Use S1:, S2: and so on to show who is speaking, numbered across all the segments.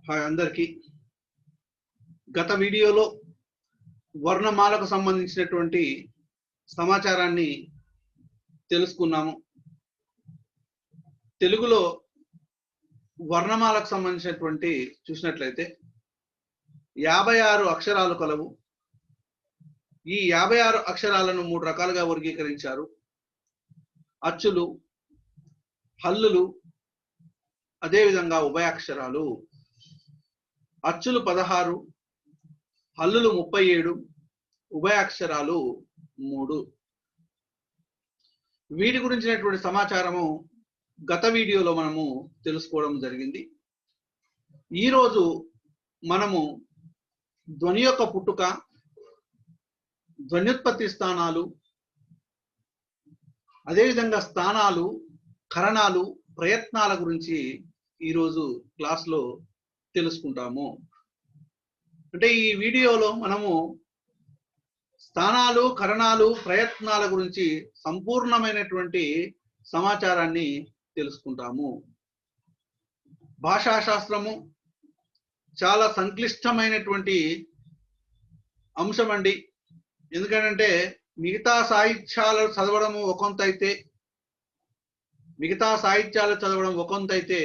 S1: Hi అందరికీ. గత వీడియోలో వర్ణమాలకు సంబంధించినటువంటి సమాచారాన్ని తెలుసుకున్నాము. తెలుగులో వర్ణమాలకు సంబంధించినటువంటి చూసినట్లయితే 56 అక్షరాలు కలవు. ఈ 56 అక్షరాలను 3 రకాలుగా వర్గీకరించారు. అచ్చులు, హల్లులు, అదేవిధంగా ఉభయాక్షరాలు. అచ్చులు 16, హల్లులు 37, ఉభయాక్షరాలు 3. వీటి గురించినటువంటి సమాచారము గత వీడియోలో మనము తెలుసుకోవడం జరిగింది. ఈరోజు మనము ధ్వని యొక్క పుట్టుక, ధ్వన్యుత్పత్తి స్థానాలు, అదేవిధంగా స్థానాలు, కరణాలు, ప్రయత్నాల గురించి ఈరోజు క్లాస్లో తెలుసుకుంటాము. అంటే ఈ వీడియోలో మనము స్థానాలు, కరణాలు, ప్రయత్నాల గురించి సంపూర్ణమైనటువంటి సమాచారాన్ని తెలుసుకుంటాము. భాషాశాస్త్రము చాలా సంక్లిష్టమైనటువంటి అంశం అండి. ఎందుకంటే మిగతా సాహిత్యాలు చదవడము ఒకంత అయితే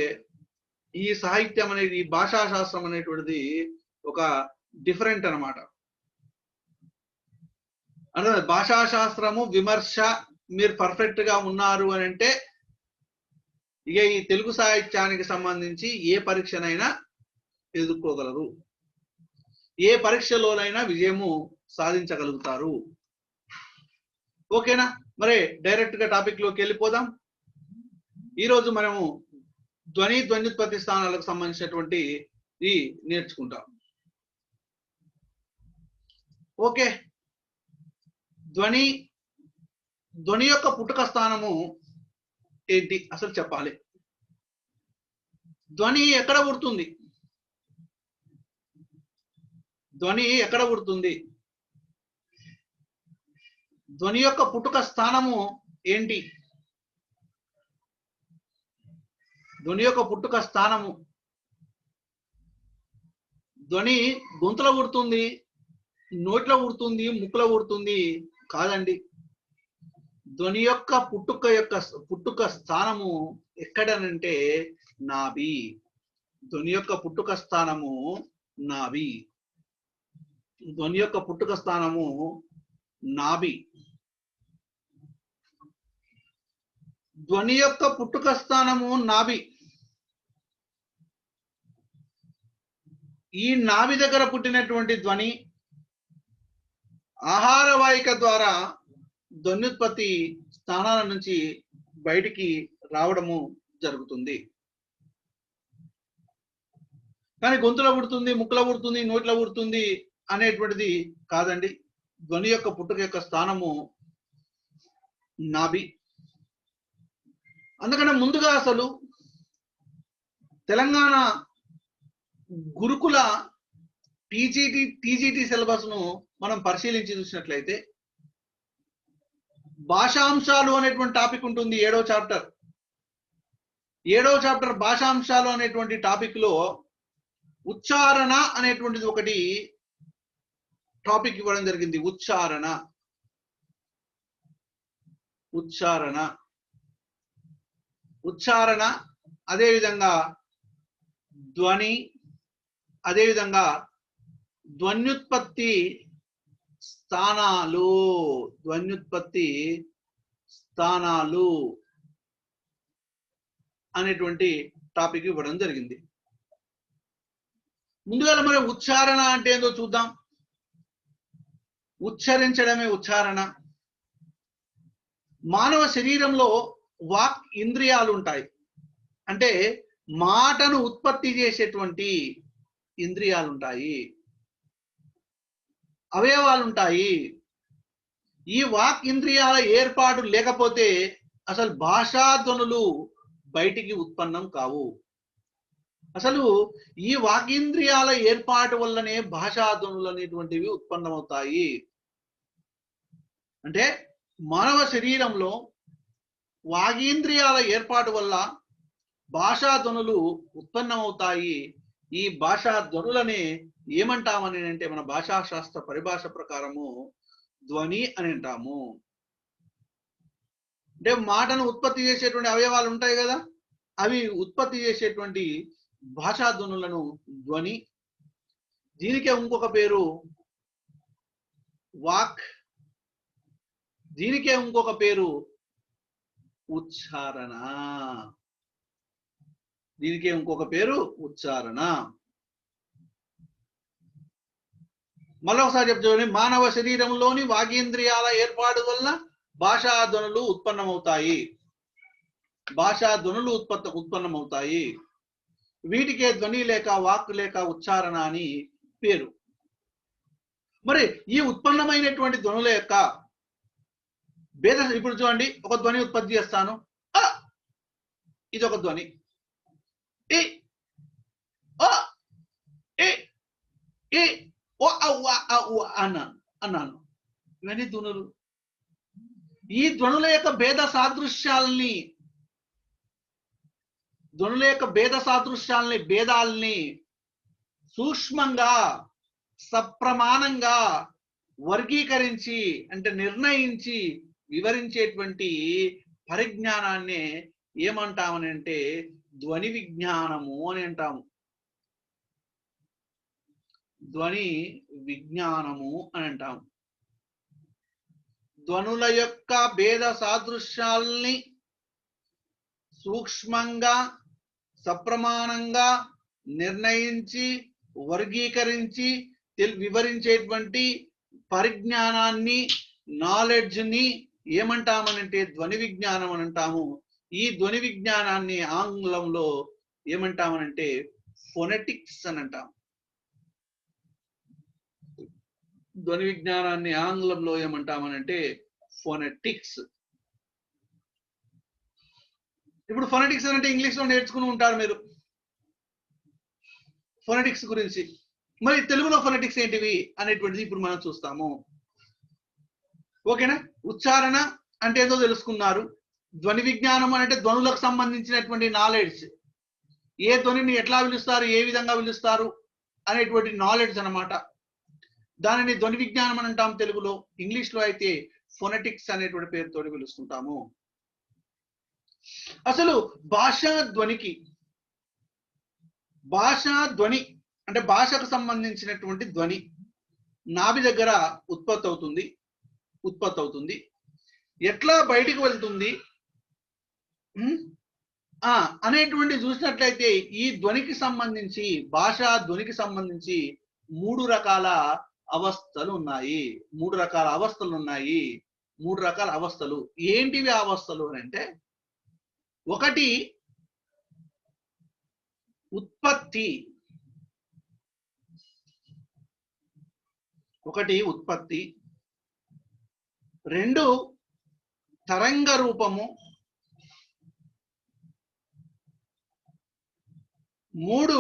S1: ఈ సాహిత్యం అనేది, భాషాశాస్త్రం అనేటువంటిది ఒక డిఫరెంట్ అన్నమాట. అంటే భాషాశాస్త్రము, విమర్శ మీరు పర్ఫెక్ట్ గా ఉన్నారు అని అంటే ఇక ఈ తెలుగు సాహిత్యానికి సంబంధించి ఏ పరీక్షనైనా ఎదుర్కోగలరు, ఏ పరీక్షలోనైనా విజయము సాధించగలుగుతారు. ఓకేనా? మరి డైరెక్ట్ గా టాపిక్ లోకి వెళ్ళిపోదాం. ఈరోజు మనము ధ్వన్యుత్పత్తి స్థానాలకు సంబంధించినటువంటి నేర్చుకుంటాం. ఓకే, ధ్వని యొక్క పుట్టుక స్థానము ఏంటి అసలు చెప్పాలి. ధ్వని ఎక్కడ పుడుతుంది? ధ్వని యొక్క పుట్టుక స్థానము ఏంటి? ధ్వని యొక్క పుట్టుక స్థానము, ధ్వని గొంతులో పుడుతుంది, నోట్లో పుడుతుంది, ముక్కులో పుడుతుంది కాదండి. ధ్వని యొక్క పుట్టుక స్థానము ఎక్కడనంటే నాభి. ధ్వని యొక్క పుట్టుక స్థానము నాభి. ధ్వని యొక్క పుట్టుక స్థానము నాభి. ధ్వని యొక్క పుట్టుక స్థానము నాభి. ఈ నాభి దగ్గర పుట్టినటువంటి ధ్వని ఆహార వాహిక ద్వారా ధ్వన్యుత్పత్తి స్థానాల నుంచి బయటికి రావడము జరుగుతుంది. కానీ గొంతులో పుడుతుంది, ముక్కులో పుడుతుంది, నోట్లో పుడుతుంది అనేటువంటిది కాదండి. ధ్వని యొక్క పుట్టుక యొక్క స్థానము నాభి. అందుకనే ముందుగా అసలు తెలంగాణ గురుకుల టీజీటీ సిలబస్ ను మనం పరిశీలించి చూసినట్లయితే భాషాంశాలు అనేటువంటి టాపిక్ ఉంటుంది. 7వ చాప్టర్ భాషాంశాలు అనేటువంటి టాపిక్ లో ఉచ్చారణ అనేటువంటిది ఒకటి టాపిక్ ఇవ్వడం జరిగింది. ఉచ్చారణ, అదేవిధంగా ధ్వని, అదేవిధంగా ధ్వన్యుత్పత్తి స్థానాలు అనేటువంటి టాపిక్ ఇవ్వడం జరిగింది. ముందుగా మరి ఉచ్చారణ అంటే ఏందో చూద్దాం. ఉచ్చరించడమే ఉచ్చారణ. మానవ శరీరంలో వాక్ ఇంద్రియాలు ఉంటాయి. అంటే మాటను ఉత్పత్తి చేసేటువంటి ఇంద్రియాలు ఉంటాయి, అవయవాలు ఉంటాయి. ఈ వాక్ ఇంద్రియాల ఏర్పాటు లేకపోతే అసలు భాషా ధ్వనులు బయటికి ఉత్పన్నం కావు. అసలు ఈ వాగేంద్రియాల ఏర్పాటు వల్లనే భాషా ధ్వనులు అనేటువంటివి ఉత్పన్నమవుతాయి. అంటే మానవ శరీరంలో వాగేంద్రియాల ఏర్పాటు వల్ల భాషా ధ్వనులు ఉత్పన్నమవుతాయి. ఈ భాషా ధ్వనులని ఏమంటామని అంటే మన భాషా శాస్త్ర పరిభాష ప్రకారము ధ్వని అని అంటాము. అంటే మాటను ఉత్పత్తి చేసేటువంటి అవయవాలు ఉంటాయి కదా, అవి ఉత్పత్తి చేసేటువంటి భాషా ధ్వనులను ధ్వని. దీనికే ఇంకొక పేరు వాక్, దీనికే ఇంకొక పేరు ఉచ్చారణ, దీనికే ఇంకొక పేరు ఉచ్చారణ. మళ్ళీ ఒకసారి చెప్తాను, మానవ శరీరంలోని వాగేంద్రియాల ఏర్పాటు వల్ల భాషా ధ్వనులు ఉత్పన్నమవుతాయి, భాషా ధ్వనులు ఉత్పన్నమవుతాయి. వీటికే ధ్వని లేక వాక్ లేక ఉచ్చారణ అని పేరు. మరి ఈ ఉత్పన్నమైనటువంటి ధ్వనుల యొక్క భేద, ఇప్పుడు చూడండి, ఒక ధ్వని ఉత్పత్తి చేస్తాను, ఇది ఒక ధ్వని, అన్నాను, ఇవన్నీ ధ్వనులు. ఈ ధ్వనుల యొక్క భేద సాదృశ్యాల్ని, ధ్వనుల యొక్క భేద సాదృశ్యాల్ని, భేదాల్ని సూక్ష్మంగా సప్రమాణంగా వర్గీకరించి అంటే నిర్ణయించి వివరించేటువంటి పరిజ్ఞానాన్ని ఏమంటామని అంటే ధ్వని విజ్ఞానము అని అంటాము. ధ్వని విజ్ఞానము అని అంటాము. ధ్వనుల యొక్క భేద సాదృశ్యాల్ని సూక్ష్మంగా సప్రమాణంగా నిర్ణయించి వర్గీకరించి వివరించేటువంటి పరిజ్ఞానాన్ని, నాలెడ్జ్ ని ఏమంటామనంటే ధ్వని విజ్ఞానం అని అంటాము. ఈ ధ్వని విజ్ఞానాన్ని ఆంగ్లంలో ఏమంటామనంటే ఫొనెటిక్స్ అని అంటాము. ధ్వని విజ్ఞానాన్ని ఆంగ్లంలో ఏమంటామనంటే ఫొనెటిక్స్. ఇప్పుడు ఫొనెటిక్స్ అంటే ఇంగ్లీష్ లో నేర్చుకుని ఉంటారు మీరు ఫొనెటిక్స్ గురించి. మరి తెలుగులో ఫొనెటిక్స్ ఏంటివి అనేటువంటిది ఇప్పుడు మనం చూస్తాము. ఓకేనా? ఉచ్చారణ అంటే ఏదో తెలుసుకున్నారు. ధ్వని విజ్ఞానం అంటే ధ్వనులకు సంబంధించినటువంటి నాలెడ్జ్, ఏ ధ్వనిని ఎట్లా పిలుస్తారు, ఏ విధంగా పిలుస్తారు అనేటువంటి నాలెడ్జ్ అన్నమాట. దానిని ధ్వని విజ్ఞానం అని అంటాం తెలుగులో. ఇంగ్లీష్ లో అయితే ఫొనెటిక్స్ అనేటువంటి పేరుతో పిలుస్తుంటాము. అసలు భాషా ధ్వనికి, భాషా ధ్వని అంటే భాషకు సంబంధించినటువంటి ధ్వని నాభి దగ్గర ఉత్పత్తి అవుతుంది. ఎట్లా బయటికి వెళ్తుంది అనేటువంటి చూసినట్లయితే ఈ ధ్వనికి సంబంధించి, భాషా ధ్వనికి సంబంధించి 3 రకాల అవస్థలు ఉన్నాయి. 3 రకాల అవస్థలు ఉన్నాయి. 3 రకాల అవస్థలు ఏంటివి అవస్థలు అని అంటే, ఒకటి ఉత్పత్తి, ఒకటి ఉత్పత్తి, 2 తరంగ రూపము, 3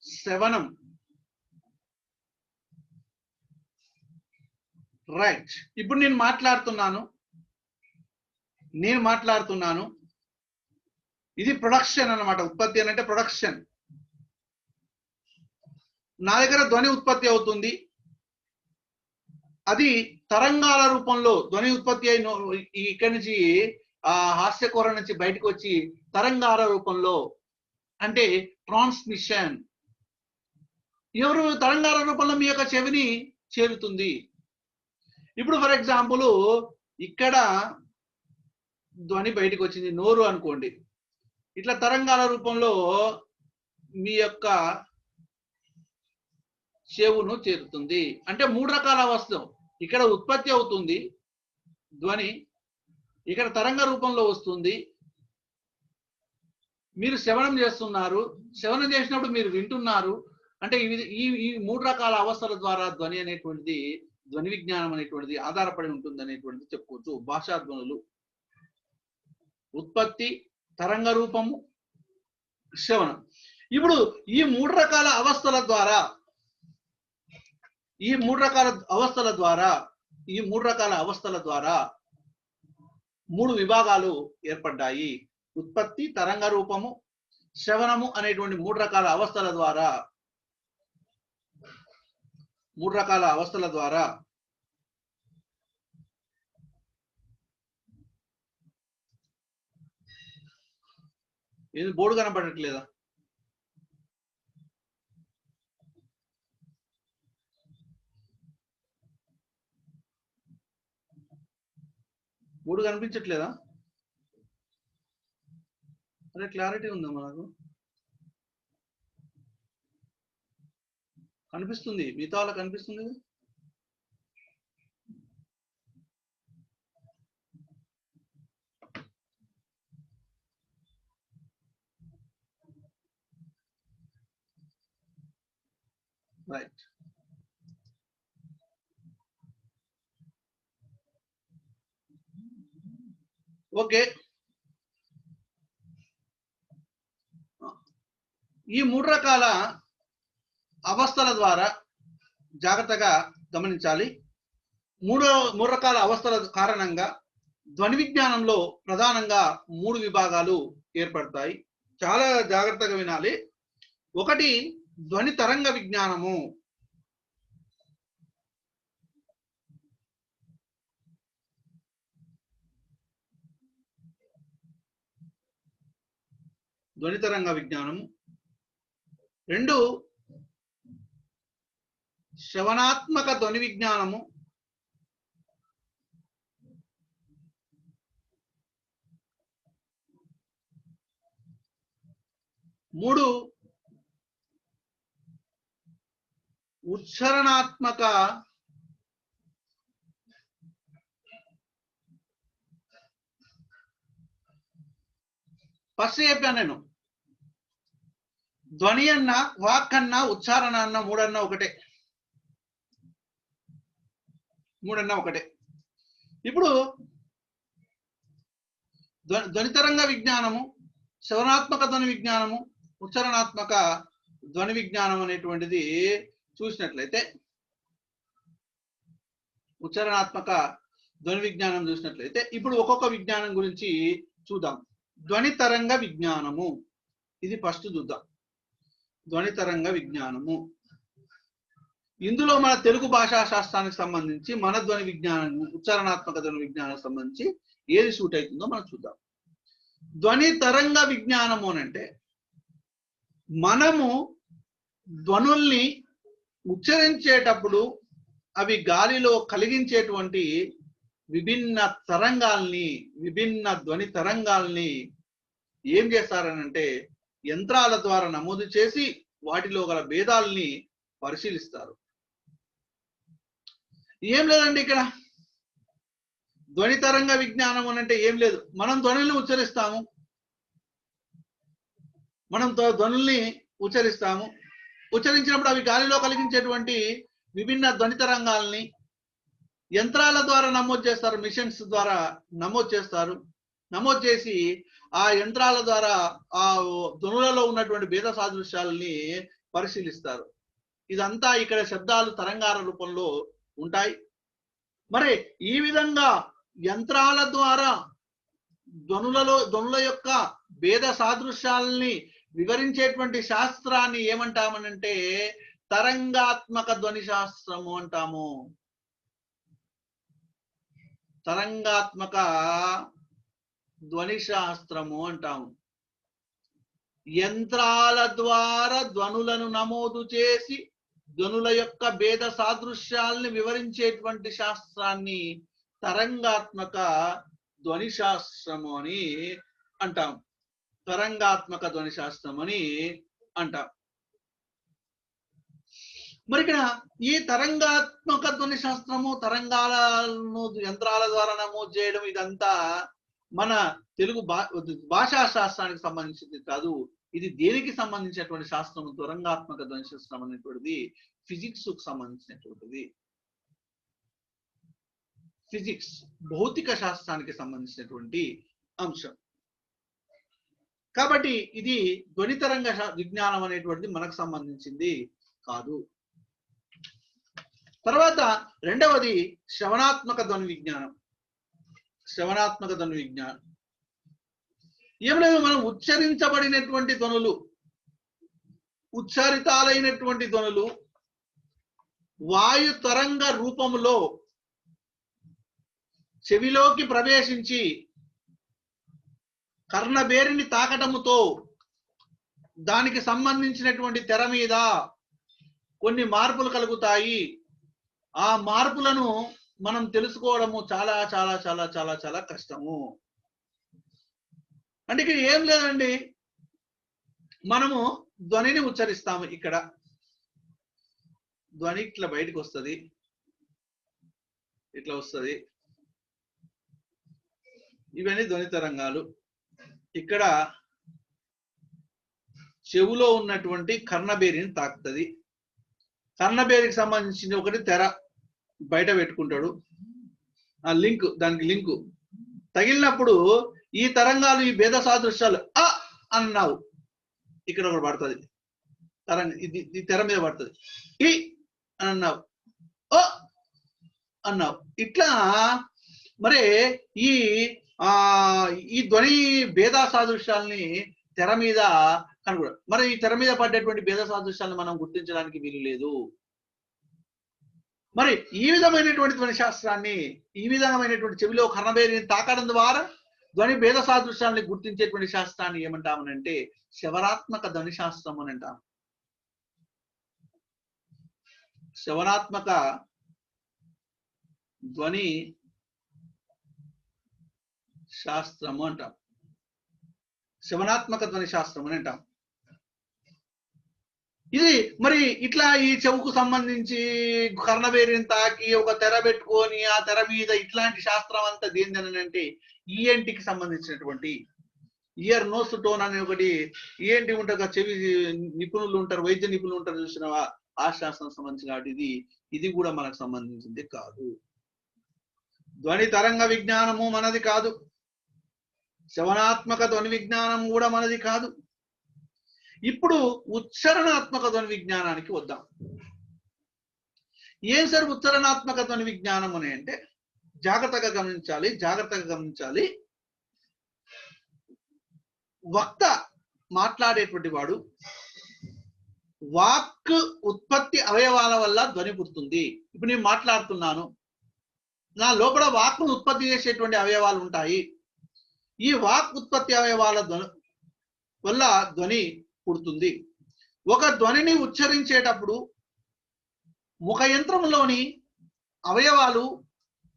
S1: శ్రవణం. రైట్. ఇప్పుడు నేను మాట్లాడుతున్నాను, ఇది ప్రొడక్షన్ అన్నమాట. ఉత్పత్తి అని అంటే ప్రొడక్షన్. నా దగ్గర ధ్వని ఉత్పత్తి అవుతుంది, అది తరంగాల రూపంలో ధ్వని ఉత్పత్తి అయిన ఇక్కడి నుంచి ఆ హాస్యకూర నుంచి బయటకు వచ్చి తరంగాల రూపంలో అంటే ట్రాన్స్మిషన్. ఎవరు తరంగాల రూపంలో మీ యొక్క చెవిని చేరుతుంది. ఇప్పుడు ఫర్ ఎగ్జాంపుల్ ఇక్కడ ధ్వని బయటకు వచ్చింది, నోరు అనుకోండి, ఇట్లా తరంగాల రూపంలో మీ యొక్క చెవును చేరుతుంది. అంటే 3 రకాల అవస్థ. ఇక్కడ ఉత్పత్తి అవుతుంది ధ్వని, ఇక్కడ తరంగ రూపంలో వస్తుంది, మీరు శ్రవణం చేస్తున్నారు, శ్రవణం చేసినప్పుడు మీరు వింటున్నారు. అంటే ఈ 3 రకాల అవస్థల ద్వారా ధ్వని అనేటువంటిది, ధ్వని విజ్ఞానం అనేటువంటిది ఆధారపడి ఉంటుంది అనేటువంటిది చెప్పుకోవచ్చు. భాషా ధ్వనులు ఉత్పత్తి, తరంగ రూపము, శ్రవణం. ఇప్పుడు ఈ 3 రకాల అవస్థల ద్వారా, ఈ 3 రకాల అవస్థల ద్వారా 3 విభాగాలు ఏర్పడ్డాయి. ఉత్పత్తి, తరంగ రూపము, శ్రవణము అనేటువంటి మూడు రకాల అవస్థల ద్వారా ఏది బోర్డు కనపడట్లేదా? బోర్డు కనిపించట్లేదా? అదే క్లారిటీ ఉందా? మనకు కనిపిస్తుంది, మిగతా వాళ్ళకి కనిపిస్తుంది. రైట్. ఓకే, ఈ మూడు రకాల అవస్థల ద్వారా జాగ్రత్తగా గమనించాలి. మూడు రకాల అవస్థల కారణంగా ధ్వని విజ్ఞానంలో ప్రధానంగా 3 విభాగాలు ఏర్పడతాయి. చాలా జాగ్రత్తగా వినాలి. ఒకటి ధ్వని తరంగ విజ్ఞానము. ధ్వని తరంగ విజ్ఞానము. 2 శ్రవణాత్మక ధ్వని విజ్ఞానము. 3 ఉచ్చారణాత్మక ఫస్ట్ చెప్పాను నేను. ధ్వని అన్న, వాక్ అన్న, ఉచ్చారణ అన్న మూడన్నా ఒకటే. ఇప్పుడు ధ్వని తరంగ విజ్ఞానము, శ్రవణాత్మక ధ్వని విజ్ఞానము, ఉచ్చారణాత్మక ధ్వని విజ్ఞానం అనేటువంటిది చూసినట్లయితే, ఉచ్చారణాత్మక ధ్వని విజ్ఞానం చూసినట్లయితే ఇప్పుడు ఒక్కొక్క విజ్ఞానం గురించి చూద్దాం. ధ్వని తరంగ విజ్ఞానము, ఇది ఫస్ట్ చూద్దాం. ధ్వని తరంగ విజ్ఞానము, ఇందులో మన తెలుగు భాషా శాస్త్రానికి సంబంధించి మన ధ్వని విజ్ఞానం, ఉచ్చారణాత్మక ధ్వని విజ్ఞానానికి సంబంధించి ఏది సూట్ అవుతుందో మనం చూద్దాం. ధ్వని తరంగ విజ్ఞానము అంటే మనము ధ్వనుల్ని ఉచ్చరించేటప్పుడు అవి గాలిలో కలిగించేటువంటి విభిన్న తరంగాల్ని, విభిన్న ధ్వని తరంగాల్ని ఏం చేస్తారనంటే యంత్రాల ద్వారా నమోదు చేసి వాటిలో గల భేదాల్ని పరిశీలిస్తారు. ఏం లేదండి ఇక్కడ ధ్వని తరంగ విజ్ఞానం అంటే ఏం లేదు. మనం ధ్వనుల్ని ఉచ్చరిస్తాము, ఉచ్చరించినప్పుడు అవి గాలిలో కలిగించేటువంటి విభిన్న ధ్వని తరంగాల్ని యంత్రాల ద్వారా నమోదు చేస్తారు, మిషన్స్ ద్వారా నమోదు చేస్తారు. నమోదు చేసి ఆ యంత్రాల ద్వారా ఆ ధ్వనులలో ఉన్నటువంటి భేద సాదృశ్యాలని పరిశీలిస్తారు. ఇదంతా ఇక్కడ శబ్దాలు తరంగాల రూపంలో ఉంటాయి. మరి ఈ విధంగా యంత్రాల ద్వారా ధ్వనుల యొక్క భేద సాదృశ్యాలని వివరించేటువంటి శాస్త్రాన్ని ఏమంటామనంటే తరంగాత్మక ధ్వని శాస్త్రము అంటాము. తరంగాత్మక ధ్వని శాస్త్రము అంటాము. యంత్రాల ద్వారా ధ్వనులను నమోదు చేసి ధ్వనుల యొక్క భేద సాదృశ్యాల్ని వివరించేటువంటి శాస్త్రాన్ని తరంగాత్మక ధ్వని శాస్త్రము అని అంటాం. తరంగాత్మక ధ్వని శాస్త్రం అని అంటాం. మరి ఇక్కడ ఈ తరంగాత్మక ధ్వని శాస్త్రము, తరంగాలను యంత్రాల ద్వారా నమోదు చేయడం, ఇదంతా మన తెలుగు భాషా శాస్త్రానికి సంబంధించింది కాదు. ఇది దేనికి సంబంధించినటువంటి శాస్త్రము? తరంగాత్మక ధ్వని శాస్త్రం అనేటువంటిది ఫిజిక్స్ కు సంబంధించినటువంటిది. ఫిజిక్స్, భౌతిక శాస్త్రానికి సంబంధించినటువంటి అంశం. కాబట్టి ఇది ధ్వని తరంగ విజ్ఞానం అనేటువంటిది మనకు సంబంధించింది కాదు. తర్వాత రెండవది శ్రవణాత్మక ధ్వని విజ్ఞానం. శ్రవణాత్మక ధ్వని విజ్ఞానం ఏం లేదు, మనం ఉచ్చరించబడినటువంటి ధ్వనులు, ఉచ్చారితాలైనటువంటి ధ్వనులు వాయు తరంగ రూపంలో చెవిలోకి ప్రవేశించి కర్ణబేరిని తాకటముతో దానికి సంబంధించినటువంటి తెర మీద కొన్ని మార్పులు కలుగుతాయి. ఆ మార్పులను మనం తెలుసుకోవడము చాలా చాలా చాలా చాలా చాలా కష్టము. అంటే ఇక్కడ ఏం లేదండి, మనము ధ్వనిని ఉచ్చరిస్తాము. ఇక్కడ ధ్వని ఇట్లా బయటకు వస్తుంది, ఇట్లా వస్తుంది. ఇవన్నీ ధ్వని తరంగాలు. ఇక్కడ చెవులో ఉన్నటువంటి కర్ణబేరిని తాకుతుంది. కర్ణబేరికి సంబంధించిన ఒకటి తెర బయట పెట్టుకుంటాడు, ఆ లింక్, దానికి లింకు తగిలినప్పుడు ఈ తరంగాలు, ఈ భేద సాదృశ్యాలు ఆ అన్నావు, ఇక్కడ ఒకటి పడుతుంది తరంగ, ఇది తెర మీద పడుతుంది. ఈ అని అన్నావు, ఓ అన్నావు. ఇట్లా మరి ఈ ఈ ధ్వని భేద సాదృశ్యాలని తెర మీద కనుగొన. మరి ఈ తెర మీద పడ్డటువంటి భేద సాదృశ్యాలను మనం గుర్తించడానికి వీలు లేదు. మరి ఈ విధమైనటువంటి ధ్వని శాస్త్రాన్ని, ఈ విధమైనటువంటి చెవిలో కర్ణబేరిని తాకడం ద్వారా ధ్వని భేద సాదృశ్యాన్ని గుర్తించేటువంటి శాస్త్రాన్ని ఏమంటామనంటే శవరాత్మక ధ్వని శాస్త్రం అని అంటాం. శవరాత్మక ధ్వని శాస్త్రము అంటాం. శవనాత్మక ధ్వని శాస్త్రం అని అంటాం. ఇది మరి ఇట్లా ఈ చెవుకు సంబంధించి కర్ణబేరిని తాకి ఒక తెర పెట్టుకొని ఆ తెర మీద ఇట్లాంటి శాస్త్రం అంతా దేనిదని అంటే ఈఎన్టీకి సంబంధించినటువంటి ఇయర్ నోస్ టోన్ అనే ఒకటి ఈఎన్టీ ఉంటారు, చెవి నిపుణులు ఉంటారు, వైద్య నిపుణులు ఉంటారు, చూసినవా, ఆ శాస్త్రం సంబంధించిన ఇది కూడా మనకు సంబంధించింది కాదు. ధ్వని తరంగ విజ్ఞానము మనది కాదు, శవనాత్మక ధ్వని విజ్ఞానం కూడా మనది కాదు. ఇప్పుడు ఉచ్చరణాత్మక ధ్వని విజ్ఞానానికి వద్దాం. ఏం సార్ ఉచ్చరణాత్మక ధ్వని విజ్ఞానం అని అంటే జాగ్రత్తగా గమనించాలి. వక్త మాట్లాడేటువంటి వాడు వాక్ ఉత్పత్తి అవయవాల వల్ల ధ్వని పుడుతుంది. ఇప్పుడు నేను మాట్లాడుతున్నాను, నా లోపల వాక్ను ఉత్పత్తి చేసేటువంటి అవయవాలు ఉంటాయి. ఈ వాక్ ఉత్పత్తి అవయవాల వల్ల ధ్వని పుడుతుంది. ఒక ధ్వనిని ఉచ్చరించేటప్పుడు ముఖ యంత్రంలోని అవయవాలు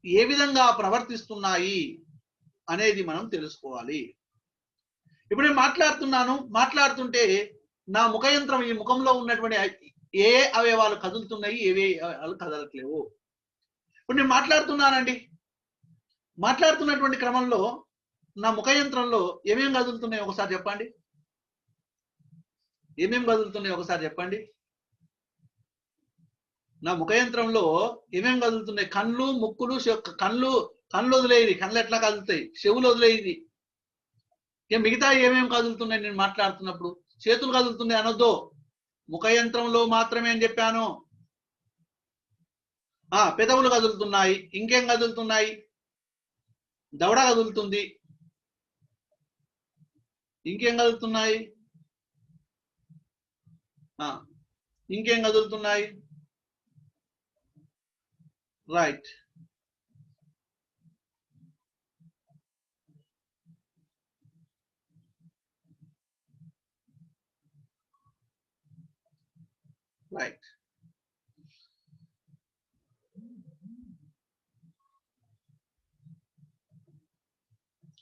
S1: ఏ విధంగా ప్రవర్తిస్తున్నాయి అనేది మనం తెలుసుకోవాలి. ఇప్పుడు నేను మాట్లాడుతుంటే నా ముఖ యంత్రం, ఈ ముఖంలో ఉన్నటువంటి ఏ అవయవాలు కదులుతున్నాయి, ఏవే అవయవాలు కదలట్లేవు. ఇప్పుడు నేను మాట్లాడుతున్నటువంటి క్రమంలో నా ముఖ యంత్రంలో ఏమేమి కదులుతున్నాయి ఒకసారి చెప్పండి. నా ముఖ యంత్రంలో ఏమేమి కదులుతున్నాయి? కళ్ళు, ముక్కులు, కళ్ళు వదిలేది, కళ్ళు ఎట్లా కదులుతాయి, చెవులు వదిలేది, మిగతా ఏమేమి కదులుతున్నాయి? నేను మాట్లాడుతున్నప్పుడు చేతులు కదులుతున్నాయి అనొద్దు, ముఖ యంత్రంలో మాత్రమే అని చెప్పాను. పెదవులు కదులుతున్నాయి, ఇంకేం కదులుతున్నాయి? దవడ కదులుతుంది, ఇంకేం కదులుతున్నాయి? రైట్.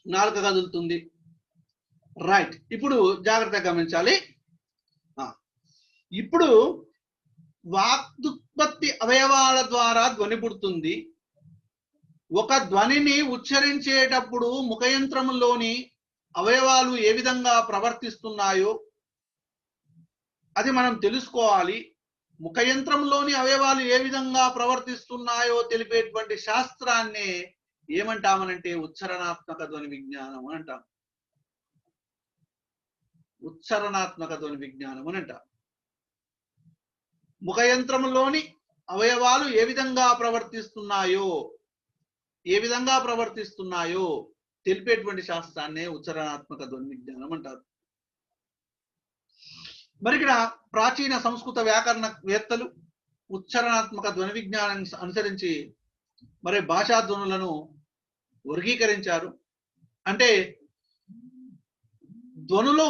S1: నాలుక కదులుతుంది. రైట్. ఇప్పుడు జాగ్రత్తగా గమనించాలి. ఇప్పుడు వాక్దుత్పత్తి అవయవాల ద్వారా ధ్వని పుడుతుంది. ఒక ధ్వనిని ఉచ్చరించేటప్పుడు ముఖ యంత్రంలోని అవయవాలు ఏ విధంగా ప్రవర్తిస్తున్నాయో అది మనం తెలుసుకోవాలి. ముఖ యంత్రంలోని అవయవాలు ఏ విధంగా ప్రవర్తిస్తున్నాయో తెలిపేటువంటి శాస్త్రాన్ని ఏమంటామనంటే ఉచ్చరణాత్మక ధ్వని విజ్ఞానం అని అంటాం. ఉచ్చరణాత్మక ధ్వని విజ్ఞానం అని అంటాం. ముఖ యంత్రంలోని అవయవాలు ఏ విధంగా ప్రవర్తిస్తున్నాయో తెలిపేటువంటి శాస్త్రాన్నే ఉచ్చారణాత్మక ధ్వని విజ్ఞానం అంటారు. మరి ఇక్కడ ప్రాచీన సంస్కృత వ్యాకరణవేత్తలు ఉచ్చారణాత్మక ధ్వని విజ్ఞానాన్ని అనుసరించి మరి భాషా ధ్వనులను వర్గీకరించారు. అంటే ధ్వనులు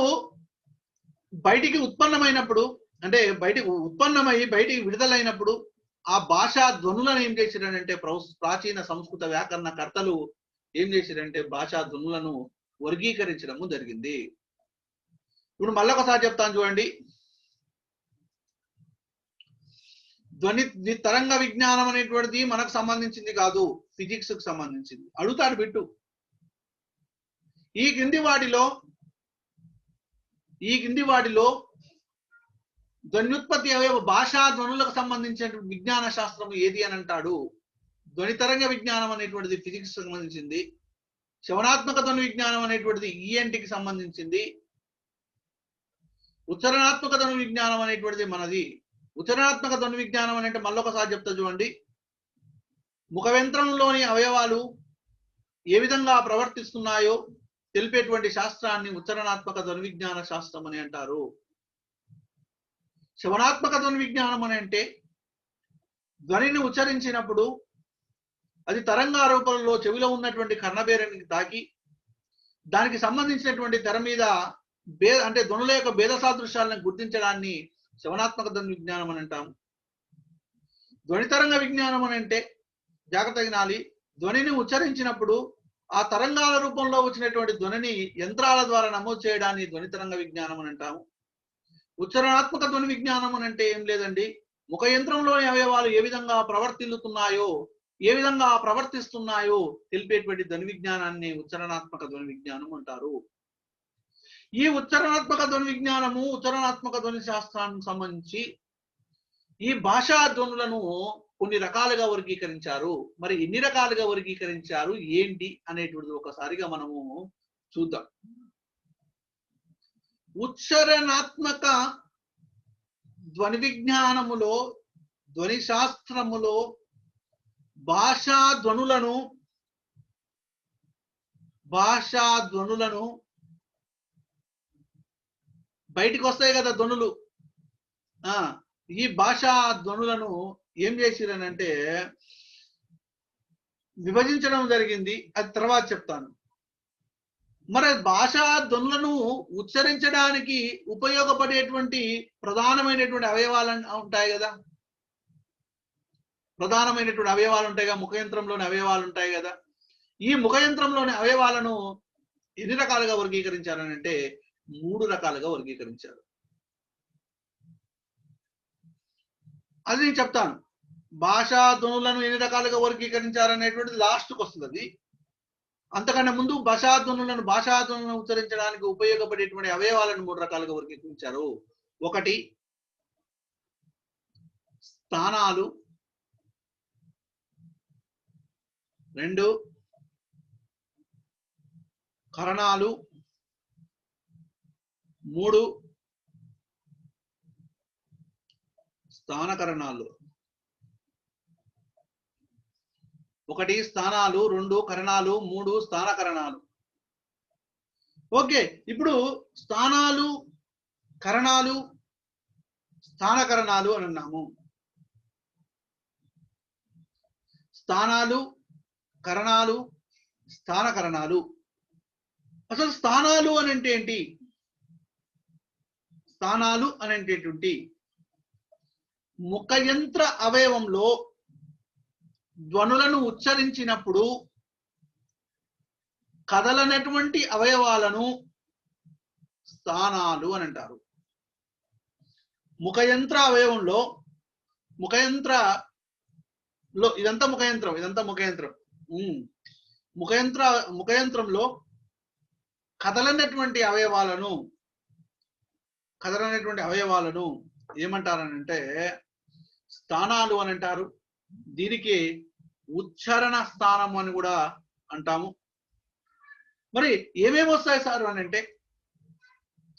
S1: బయటికి ఉత్పన్నమైనప్పుడు, అంటే బయటికి ఉత్పన్నమై బయటికి విడుదలైనప్పుడు ఆ భాషా ధ్వనులను ఏం చేశారంటే ప్రాచీన సంస్కృత వ్యాకరణకర్తలు ఏం చేశారంటే భాషా ధ్వనులను వర్గీకరించడము జరిగింది. ఇప్పుడు మళ్ళొకసారి చెప్తాను చూడండి. ధ్వని తరంగ విజ్ఞానం అనేటువంటిది మనకు సంబంధించింది కాదు, ఫిజిక్స్ కు సంబంధించింది. అడుగుతాడు బిట్టు. ఈ కింది వాటిలో ధ్వన్యుత్పత్తి అవయవ భాషా ధ్వనులకు సంబంధించిన విజ్ఞాన శాస్త్రం ఏది అని అంటాడు. ధ్వని తరంగ విజ్ఞానం అనేటువంటిది ఫిజిక్స్ కి సంబంధించింది. శ్రవణాత్మక ధ్వని విజ్ఞానం అనేటువంటిది ఈఎన్టీకి సంబంధించింది. ఉచ్చారణాత్మక ధ్వని విజ్ఞానం అనేటువంటిది మనది. ఉచ్చారణాత్మక ధ్వని విజ్ఞానం అంటే మళ్ళొకసారి చెప్తా చూడండి. ముఖయంత్రంలోని అవయవాలు ఏ విధంగా ప్రవర్తిస్తున్నాయో తెలిపేటువంటి శాస్త్రాన్ని ఉచ్చారణాత్మక ధ్వని విజ్ఞాన శాస్త్రం అని అంటారు. శ్రవణాత్మక ధ్వని విజ్ఞానం అని అంటే ధ్వనిని ఉచ్చరించినప్పుడు అది తరంగా రూపంలో చెవిలో ఉన్నటువంటి కర్ణబేరానికి తాకి దానికి సంబంధించినటువంటి తెర మీద అంటే ధ్వనుల యొక్క భేద సాదృశ్యాలను గుర్తించడాన్ని శ్రవణాత్మక ధ్వని విజ్ఞానం అని అంటాము. ధ్వని తరంగ విజ్ఞానం అని అంటే జాగ్రత్త వినాలి. ధ్వనిని ఉచ్చరించినప్పుడు ఆ తరంగాల రూపంలో వచ్చినటువంటి ధ్వనిని యంత్రాల ద్వారా నమోదు చేయడాన్ని ధ్వని తరంగ విజ్ఞానం అని అంటాము. ఉచ్చారణాత్మక ధ్వని విజ్ఞానం అని అంటే ఏం లేదండి, ముఖ యంత్రంలోని అవయవాలు ఏ విధంగా ప్రవర్తిస్తున్నాయో తెలిపేటువంటి ధ్వని విజ్ఞానాన్ని ఉచ్చారణాత్మక ధ్వని విజ్ఞానం అంటారు. ఈ ఉచ్చారణాత్మక ధ్వని విజ్ఞానము ఉచ్చారణాత్మక ధ్వని శాస్త్రానికి సంబంధించి ఈ భాషా ధ్వనులను కొన్ని రకాలుగా వర్గీకరించారు. మరి ఎన్ని రకాలుగా వర్గీకరించారు ఏంటి అనేటువంటిది ఒకసారిగా మనము చూద్దాం. ఉచ్చారణాత్మక ధ్వని విజ్ఞానములో, ధ్వని శాస్త్రములో భాషా ధ్వనులను బయటికి వస్తాయి కదా ధ్వనులు. ఈ భాషా ధ్వనులను ఏం చేసిరనంటే విభజించడం జరిగింది. అది తర్వాత చెప్తాను. మరి భాషా ధ్వనులను ఉచ్చరించడానికి ఉపయోగపడేటువంటి ప్రధానమైనటువంటి అవయవాలు ఉంటాయి కదా. ప్రధానమైనటువంటి అవయవాలు ఉంటాయి కదా, ముఖయంత్రంలోని అవయవాలు ఉంటాయి కదా. ఈ ముఖయంత్రంలోని అవయవాలను ఎన్ని రకాలుగా వర్గీకరించారని అంటే 3 రకాలుగా వర్గీకరించారు. అది నేను చెప్తాను. భాషా ధ్వనులను ఎన్ని రకాలుగా వర్గీకరించారనేటువంటిది లాస్ట్కి వస్తుంది. అంతకన్నా ముందు భాషా ధ్వనులను ఉచ్చరించడానికి ఉపయోగపడేటువంటి అవయవాలను 3 రకాలుగా వర్గీకరించారు. 1 స్థానాలు, 2 కరణాలు, 3 స్థానకరణాలు. 1 స్థానాలు, 2 కరణాలు, 3 స్థానకరణాలు. ఓకే, ఇప్పుడు స్థానాలు, కరణాలు, స్థానకరణాలు అని అన్నాము. స్థానాలు, కరణాలు, స్థానకరణాలు. అసలు స్థానాలు అని అంటే ఏంటి? స్థానాలు అని అంటే ముఖయంత్ర అవయవంలో ధ్వనులను ఉచ్చరించినప్పుడు కదలనటువంటి అవయవాలను స్థానాలు అని అంటారు. ముఖయంత్ర అవయవంలో, ఇదంతా ముఖయంత్రంలో కదలనటువంటి అవయవాలను ఏమంటారనంటే స్థానాలు అని అంటారు. దీనికి ఉచ్చారణ స్థానం అని కూడా అంటాము. మరి ఏమేమి వస్తాయి సార్ అని అంటే,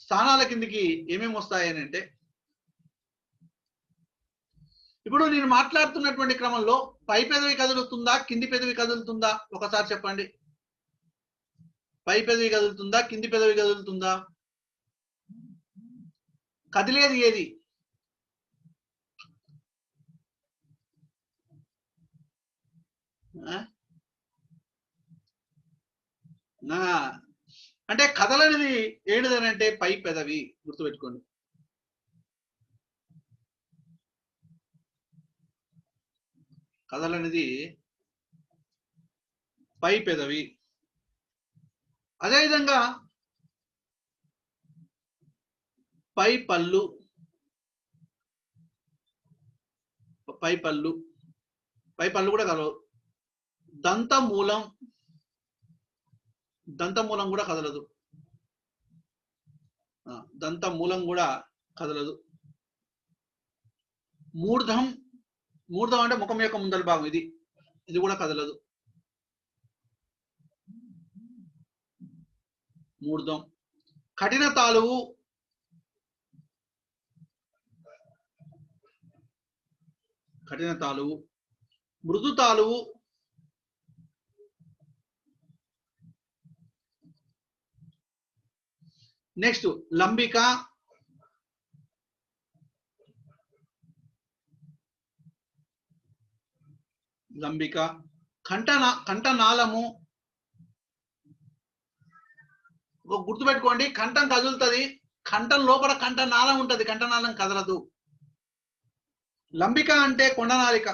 S1: స్థానాల కిందికి ఏమేమి వస్తాయి అని అంటే, ఇప్పుడు నేను మాట్లాడుతున్నటువంటి క్రమంలో పై పెదవి కదులుతుందా, కింది పెదవి కదులుతుందా? ఒకసారి చెప్పండి. పై పెదవి కదులుతుందా, కింది పెదవి కదులుతుందా? కదిలేది ఏది? అంటే కదలనిది ఏంటిదనంటే పై పెదవి, గుర్తుపెట్టుకోండి. కదలనిది పై పెదవి. అదేవిధంగా పై పళ్ళు, పై పళ్ళు కూడా కదలవు. దంతమూలం కూడా కదలదు. దంతమూలం కూడా కదలదు. మూర్ధం అంటే ముఖం యొక్క ముందల భాగం, ఇది కూడా కదలదు. మూర్ధం. కఠిన తాలువు, మృదు తాలువు, నెక్స్ట్ లంబిక, కంఠనాళము. గుర్తుపెట్టుకోండి, కంఠం కదులుతుంది, కంఠం లోపల కంఠనాళం ఉంటది, కంఠనాళం కదలదు. లంబిక అంటే కొండనాలిక.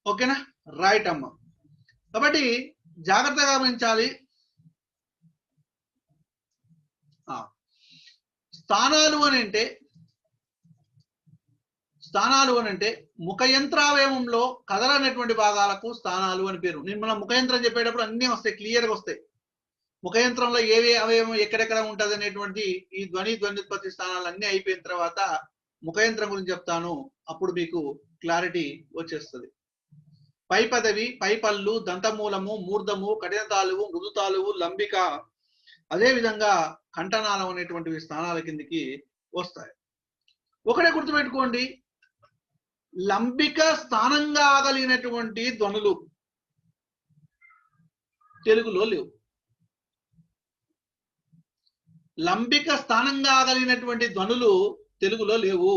S1: ఓకేనా? రైట్ అమ్మ. కాబట్టి జాగ్రత్తగా గమనించాలి. స్థానాలు అని అంటే ముఖయంత్రావయవంలో కదలనటువంటి భాగాలకు స్థానాలు అని పేరు. నేను మన ముఖయంత్రం చెప్పేటప్పుడు అన్ని వస్తాయి, క్లియర్గా వస్తాయి. ముఖయంత్రంలో ఏవే అవయవం ఎక్కడెక్కడ ఉంటది అనేటువంటి ఈ ధ్వనిత్పత్తి స్థానాలు అన్ని అయిపోయిన తర్వాత ముఖయంత్రం గురించి చెప్తాను, అప్పుడు మీకు క్లారిటీ వచ్చేస్తుంది. పై పదవి, పై పళ్ళు, దంతమూలము, మూర్ధము, కఠిన తాలువు, మృదు తాలువు, లంబిక, అదే విధంగా కంఠనాళం అనేటువంటి స్థానాల కిందికి వస్తాయి. ఒకటే గుర్తుపెట్టుకోండి, లంబిక స్థానంగా ఆగలిగినటువంటి ధ్వనులు తెలుగులో లేవు. లంబిక స్థానంగా ఆగలిగినటువంటి ధ్వనులు తెలుగులో లేవు,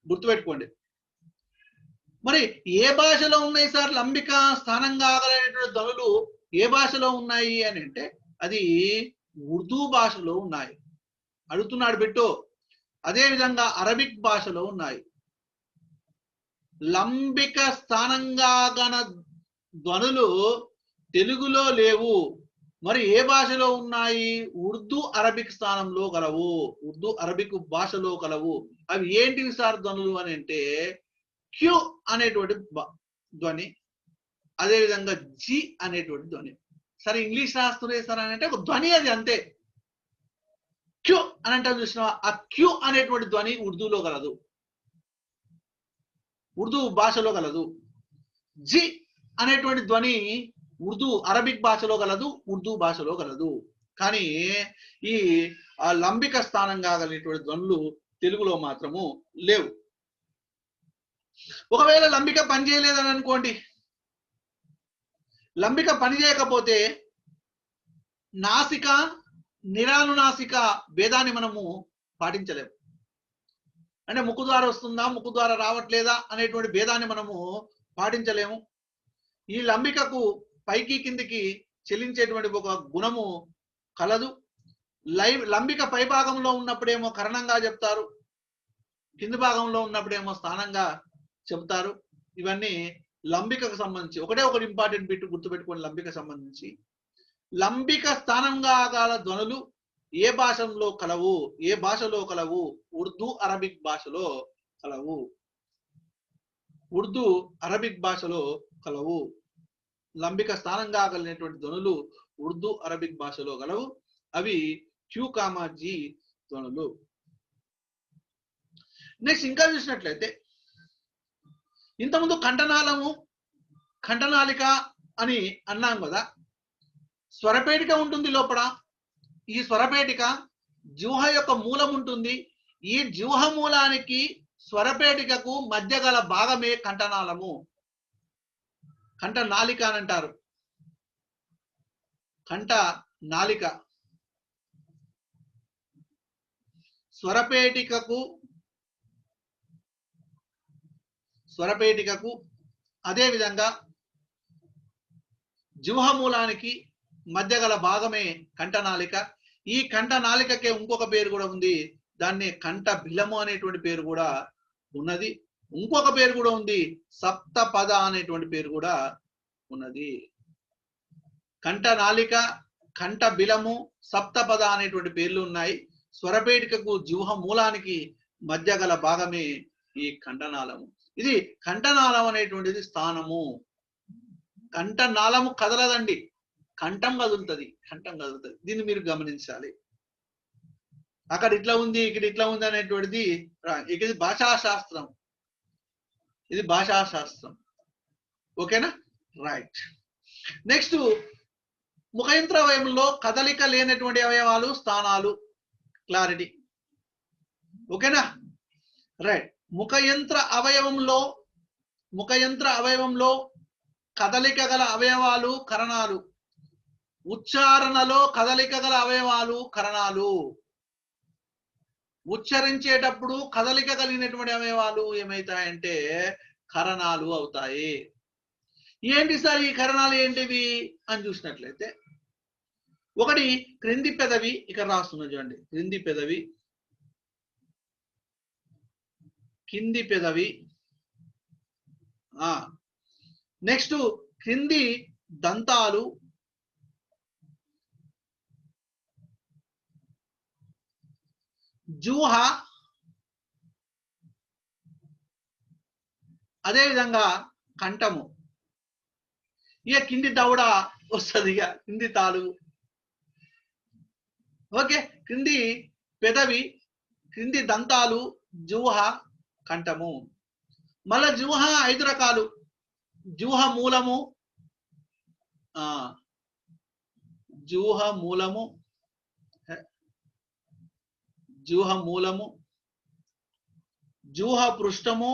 S1: గుర్తుపెట్టుకోండి. మరి ఏ భాషలో ఉన్నాయి సార్ లంబిక స్థానంగా ఆగలిగినటువంటి ధ్వనులు? ఏ భాషలో ఉన్నాయి అని అంటే అది ఉర్దూ భాషలో ఉన్నాయి. అడుగుతున్నాడు బిట్టు. అదే విధంగా అరబిక్ భాషలో ఉన్నాయి. లంబిక స్థానంగా గన ధ్వనులు తెలుగులో లేవు. మరి ఏ భాషలో ఉన్నాయి? ఉర్దూ అరబిక్ స్థానంలో కలవు, ఉర్దూ అరబిక్ భాషలో కలవు. అవి ఏంటివి సార్ ధ్వనులు అని అంటే క్యూ అనేటువంటి ధ్వని, అదేవిధంగా జి అనేటువంటి ధ్వని. సరే ఇంగ్లీష్ రాస్తున్నారు సార్ అని అంటే ఒక ధ్వని, అది అంతే. క్యూ అని అంటే చూసినా ఆ క్యూ అనేటువంటి ధ్వని ఉర్దూలో కలదు, ఉర్దూ భాషలో కలదు. జి అనేటువంటి ధ్వని ఉర్దూ అరబిక్ భాషలో కలదు, ఉర్దూ భాషలో కలదు. కానీ ఈ లంబిక స్థానంగా కలిగినటువంటి ధ్వనులు తెలుగులో మాత్రము లేవు. ఒకవేళ లంబిక పని చేయలేదని అనుకోండి, లంబిక పని చేయకపోతే నాసిక నిరానునాసిక భేదాన్ని మనము పాటించలేము. అంటే ముక్కు ద్వారా వస్తుందా, ముక్కు ద్వారా రావట్లేదా అనేటువంటి భేదాన్ని మనము పాటించలేము. ఈ లంబికకు పైకి కిందికి చెల్లించేటువంటి ఒక గుణము కలదు. లంబిక పై భాగంలో ఉన్నప్పుడేమో కరణంగా చెప్తారు, కింది భాగంలో ఉన్నప్పుడేమో స్థానంగా చెప్తారు. ఇవన్నీ లంబికకు సంబంధించి ఒకటి ఇంపార్టెంట్ బిట్ గుర్తుపెట్టుకోండి. లంబిక సంబంధించి లంబిక స్థానంగా గల ధ్వనులు ఏ భాషలో కలవు? ఏ భాషలో కలవు? ఉర్దూ అరబిక్ భాషలో కలవు, ఉర్దూ అరబిక్ భాషలో కలవు. లంబిక స్థానంగా కలిగినటువంటి ధ్వనులు ఉర్దూ అరబిక్ భాషలో కలవు. అవి క్యూ కామా జీ ధ్వనులు. నెక్స్ట్ ఇంకా చూసినట్లయితే ఇంతకుముందు కంఠనాళము, కంఠనాళిక అని అన్నాం కదా. స్వరపేటిక ఉంటుంది లోపల. ఈ స్వరపేటిక జిహ్వ యొక్క మూలం ఉంటుంది. ఈ జిహ్వ మూలానికి స్వరపేటికకు మధ్య గల భాగమే కంఠనాళము. కంఠ నాలిక అని అంటారు. కంఠ నాలిక. స్వరపేటికకు అదే విధంగా జిహ్వమూలానికి మధ్య గల భాగమే కంఠనాళిక. ఈ కంఠనాళికకే ఇంకొక పేరు కూడా ఉంది, దాన్ని కంఠ బిలము అనేటువంటి పేరు కూడా ఉన్నది. ఇంకొక పేరు కూడా ఉంది, సప్తపద అనేటువంటి పేరు కూడా ఉన్నది. కంఠనాళిక, కంఠ బిలము, సప్తపద అనేటువంటి పేర్లు ఉన్నాయి. స్వరపేటికకు జిహ్వమూలానికి మధ్య గల భాగమే ఈ కంఠనాళము. ఇది కంఠనాళం అనేటువంటిది స్థానము. కంఠనాళము కదలదండి, కంఠం కదులుతుంది. దీన్ని మీరు గమనించాలి. అక్కడ ఇట్లా ఉంది, ఇక్కడ ఇట్లా ఉంది అనేటువంటిది ఇది భాషాశాస్త్రం. ఓకేనా? రైట్. నెక్స్ట్, ముఖయంత్ర అవయవంలో కదలిక లేనటువంటి అవయవాలు, స్థానాలు. క్లారిటీ. ఓకేనా? రైట్. ముఖయంత్ర అవయవంలో కదలిక గల అవయవాలు, కరణాలు. ఉచ్చారణలో కదలిక గల అవయవాలు, కరణాలు. ఉచ్చరించేటప్పుడు కదలిక కలిగినటువంటి అవయవాలు ఏమవుతాయంటే కరణాలు అవుతాయి. ఏంటి సార్ ఈ కరణాలు ఏంటివి అని చూసినట్లయితే, ఒకటి క్రింది పెదవి, ఇక్కడ రాస్తున్నా చూడండి. క్రింది పెదవి, కింది పెదవి. నెక్స్ట్ క్రింది దంతాలు, జూహ, అదేవిధంగా కంఠము. ఇక కింది దవడ వస్తుంది, ఇక కింది తాలు. ఓకే, క్రింది పెదవి, క్రింది దంతాలు, జూహ, కంఠము. మళ్ళా జూహ 5 రకాలు. జూహ మూలము, జూహ పృష్ఠము,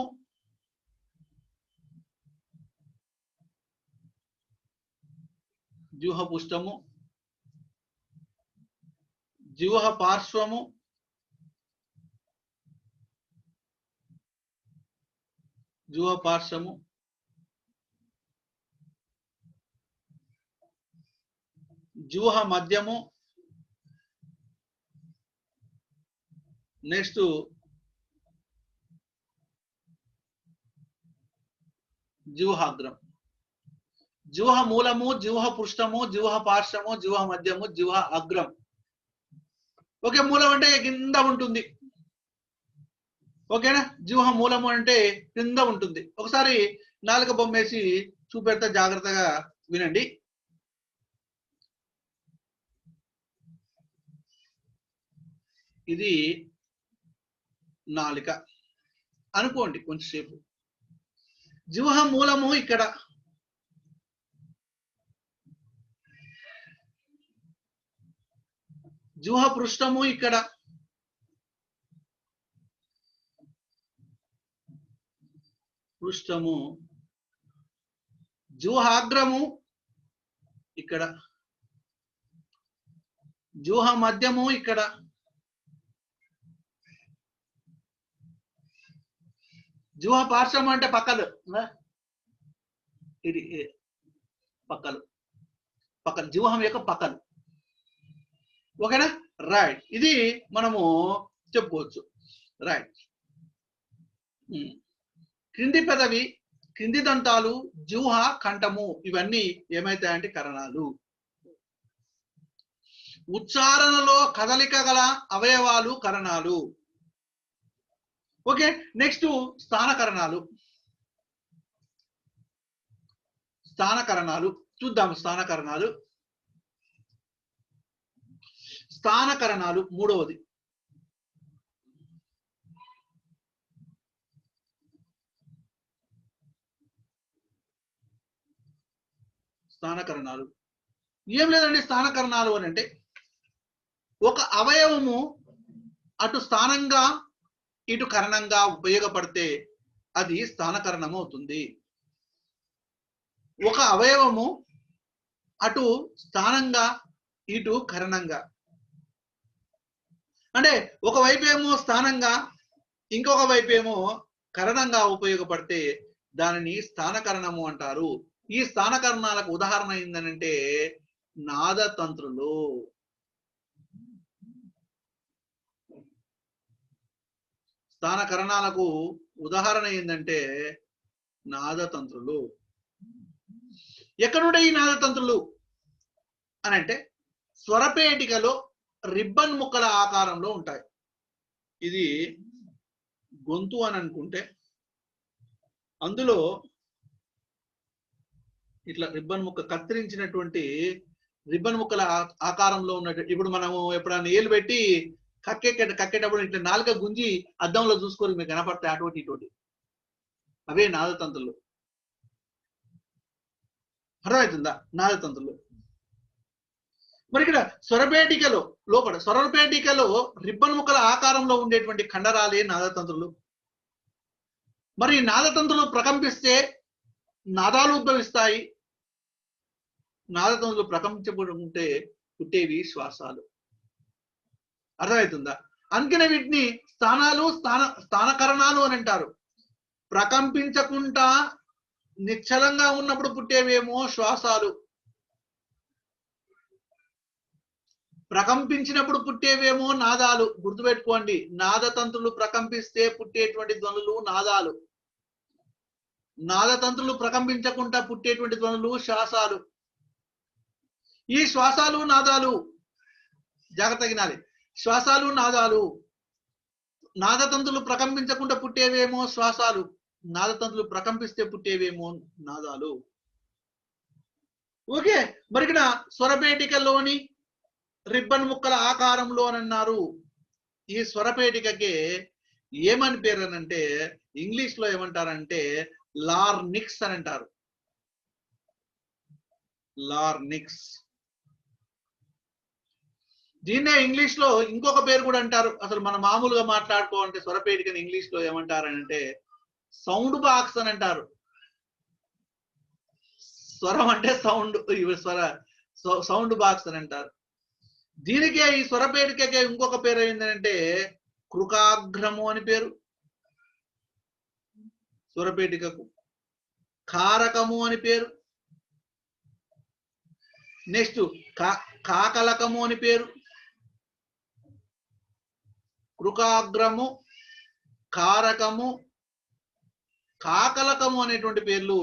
S1: జూహ పార్శ్వము, జూహ మధ్యము, నెక్స్ట్ జూహాగ్రం. జూహ మూలము, జూహ పృష్ఠము, జూహ పార్శ్వము, జూహ మధ్యము, జూహ అగ్రం. ఓకే, మూలం అంటే కింద ఉంటుంది. ఓకేనా? జూహ మూలము అంటే కింద ఉంటుంది. ఒకసారి నాలుక బొమ్మేసి చూపెడతా, జాగ్రత్తగా వినండి. ఇది నాలుక అనుకోండి కొంచెంసేపు. జూహ మూలము ఇక్కడ, జూహ పృష్ఠము ఇక్కడ, జూహాగ్రము ఇక్కడ, జూహ మధ్యము ఇక్కడ, జూహ పార్శ్వము అంటే పక్కలు. ఇది పక్కలు, జూహం యొక్క పక్కలు. ఓకేనా? రైట్. ఇది మనము చెప్పుకోవచ్చు. రైట్. క్రింది పెదవి, క్రింది దంతాలు, జూహ, కంఠము, ఇవన్నీ ఏమైతాయంటే కరణాలు. ఉచ్చారణలో కదలిక గల అవయవాలు, కరణాలు. Okay, next స్థానకరణాలు. చూద్దాం. స్థానకరణాలు మూడవది. స్థానకరణాలు ఏం లేదండి. స్థానకరణాలు అని అంటే ఒక అవయవము అటు స్థానంగా ఇటు కరణంగా ఉపయోగపడితే అది స్థానకరణం అవుతుంది. ఒక అవయవము అటు స్థానంగా ఇటు కరణంగా, అంటే ఒకవైపు ఏమో స్థానంగా ఇంకొక వైపు ఏమో కరణంగా ఉపయోగపడితే దానిని స్థానకరణము అంటారు. ఈ స్థానకరణాలకు ఉదాహరణ ఏంటంటే నాదతంత్రులు. స్థానకరణాలకు ఉదాహరణ ఏంటంటే నాదతంత్రులు. ఎక్కడుండే ఈ నాదతంత్రులు అని అంటే స్వరపేటికలో రిబ్బన్ ముక్కల ఆకారంలో ఉంటాయి. ఇది గొంతు అని అనుకుంటే అందులో ఇట్లా రిబ్బన్ ముక్క కత్తిరించినటువంటి రిబ్బన్ ముక్కల ఆకారంలో ఉన్నట్టు. ఇప్పుడు మనము ఎప్పుడైనా ఏలు పెట్టి కక్కేటప్పుడు ఇట్లా నాలుక గుంజి అద్దంలో చూసుకొని మీకు కనపడతాయి అటువంటి ఇటువంటి, అవే నాదతంత్రులు. అర్థమవుతుందా? నాదతంత్రులు. మరి ఇక్కడ స్వరపేటికలో లోపల స్వరపేటికలో రిబ్బన్ ముక్కల ఆకారంలో ఉండేటువంటి కండరాలే నాదతంత్రులు. మరి నాదతంత్రులు ప్రకంపిస్తే నాదాలు ఉద్భవిస్తాయి. నాదతంత్రులు ప్రకంపించబడుతుంటే పుట్టేవి శ్వాసాలు. అర్థమవుతుందా? అందుకనే వీటిని స్థానాలు స్థానకరణాలు అని అంటారు. ప్రకంపించకుండా నిశ్చలంగా ఉన్నప్పుడు పుట్టేవేమో శ్వాసాలు, ప్రకంపించినప్పుడు పుట్టేవేమో నాదాలు. గుర్తుపెట్టుకోండి, నాదతంత్రులు ప్రకంపిస్తే పుట్టేటువంటి ధ్వనులు నాదాలు, నాదతంత్రులు ప్రకంపించకుండా పుట్టేటువంటి ధ్వనులు శ్వాసాలు. ఈ శ్వాసాలు నాదాలు జాగ్రత్తగా వినాలి. శ్వాసాలు నాదాలు, నాదతంత్రులు ప్రకంపించకుండా పుట్టేవేమో శ్వాసాలు, నాదతంత్రులు ప్రకంపిస్తే పుట్టేవేమో నాదాలు. ఓకే, మరి ఇక్కడ స్వరపేటికలోని రిబ్బన్ ముక్కల ఆకారంలో అని అన్నారు. ఈ స్వరపేటికకి ఏమని పేరు అని అంటే ఇంగ్లీష్ లో ఏమంటారంటే లార్నిక్స్ అని అంటారు. లార్నిక్స్. దీన్నే ఇంగ్లీష్ లో ఇంకొక పేరు కూడా అంటారు. అసలు మనం మామూలుగా మాట్లాడుకోవాలంటే స్వరపేటికని ఇంగ్లీష్ లో ఏమంటారంటే సౌండ్ బాక్స్ అని అంటారు. స్వరం అంటే సౌండ్, సౌండ్ బాక్స్ అని అంటారు. దీనికే ఈ స్వరపేటికకే ఇంకొక పేరు ఏంటంటే కృకాగ్రము అని పేరు. స్వరపేటికకు కారకము అని పేరు. నెక్స్ట్ కాకలకము అని పేరు. కృకాగ్రము, కారకము, కాకలకము అనేటువంటి పేర్లు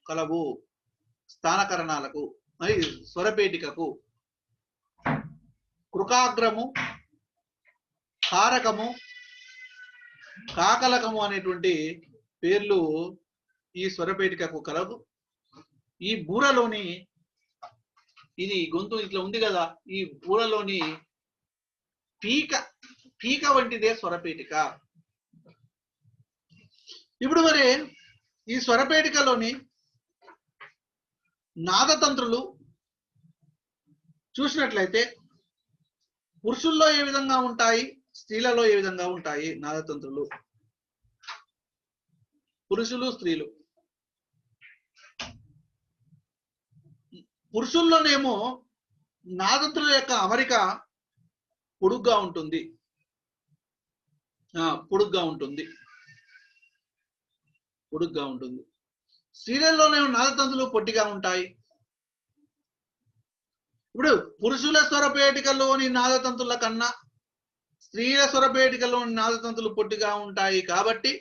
S1: కలవు స్థానకరణాలకు. మరి స్వరపేటికకు కృకాగ్రము, కారకము, కాకలకము అనేటువంటి పేర్లు ఈ స్వరపేటికకు కలవు. ఈ బూరలోని, ఇది గొంతు ఇట్లా ఉంది కదా, ఈ బూరలోని పీక వంటిదే స్వరపేటిక. ఇప్పుడు మరి ఈ స్వరపేటికలోని నాదతంత్రులు చూసినట్లయితే పురుషుల్లో ఏ విధంగా ఉంటాయి, స్త్రీలలో ఏ విధంగా ఉంటాయి నాదతంత్రులు? పురుషులు, స్త్రీలు. పురుషుల్లోనేమో నాదతంత్రుల యొక్క అమరిక పొడుగ్గా ఉంటుంది, పొడుగ్గా ఉంటుంది. స్త్రీలలోనేమో నాదతంత్రులు పొట్టిగా ఉంటాయి. ఇప్పుడు పురుషుల స్వరపేటికలోని నాదతంత్రుల కన్నా స్త్రీల స్వరపేటికలోని నాదతంత్రులు పొట్టిగా ఉంటాయి. కాబట్టి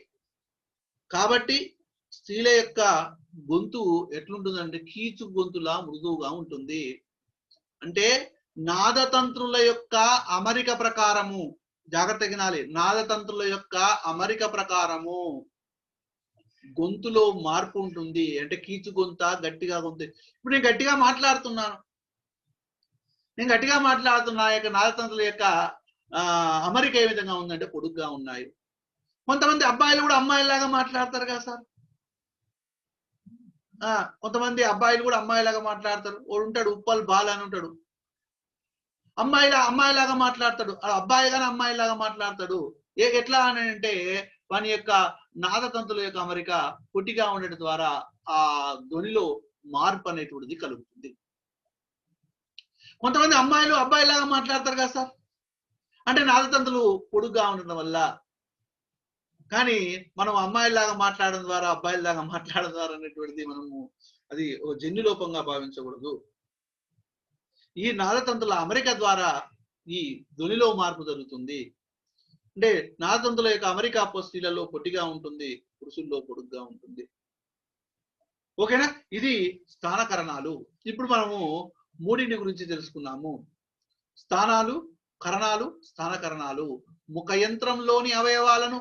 S1: స్త్రీల యొక్క గొంతు ఎట్లుంటుందంటే కీచు గొంతులా మృదువుగా ఉంటుంది. అంటే నాదతంత్రుల యొక్క అమరిక ప్రకారము, జాగ్రత్తగా వినాలి, నాదతంత్రుల యొక్క అమరిక ప్రకారము గొంతులో మార్పు ఉంటుంది. అంటే కీచు గొంత, గట్టిగా గొంతు. ఇప్పుడు నేను గట్టిగా మాట్లాడుతున్నాను, యొక్క నాదతంత్రుల యొక్క అమరిక ఏ విధంగా ఉందంటే పొడుగ్గా ఉన్నాయి. కొంతమంది అబ్బాయిలు కూడా అమ్మాయిలాగా మాట్లాడతారు కదా సార్. కొంతమంది అబ్బాయిలు కూడా అమ్మాయిలాగా మాట్లాడతారు. వాడు ఉంటాడు ఉప్పల్ బాల్ అని ఉంటాడు, అమ్మాయిలాగా మాట్లాడతాడు. అబ్బాయి కానీ అమ్మాయిలాగా మాట్లాడతాడు. ఎట్లా అని అంటే వాని యొక్క నాదతంత్రుల యొక్క అమరిక పొట్టిగా ఉండటం ద్వారా ఆ ధ్వనిలో మార్పు అనేటువంటిది కలుగుతుంది. కొంతమంది అమ్మాయిలు అబ్బాయిలాగా మాట్లాడతారు కదా సార్, అంటే నాదతంతులు పొడుగ్గా ఉండడం వల్ల. కానీ మనం అమ్మాయిలాగా మాట్లాడడం ద్వారా అబ్బాయిలాగా మాట్లాడడం ద్వారా అనేటువంటిది మనము అది జన్యులోపంగా భావించకూడదు. ఈ నాదతంతుల అమరిక ద్వారా ఈ ధ్వనిలో మార్పు జరుగుతుంది. అంటే నాదతంతుల యొక్క అమరిక స్త్రీలలో పొట్టిగా ఉంటుంది, పురుషుల్లో పొడుగ్గా ఉంటుంది. ఓకేనా? ఇది స్థానకరణాలు. ఇప్పుడు మనము మూడింటి గురించి తెలుసుకున్నాము. స్థానాలు, కరణాలు, స్థానకరణాలు. ముఖ యంత్రంలోని అవయవాలను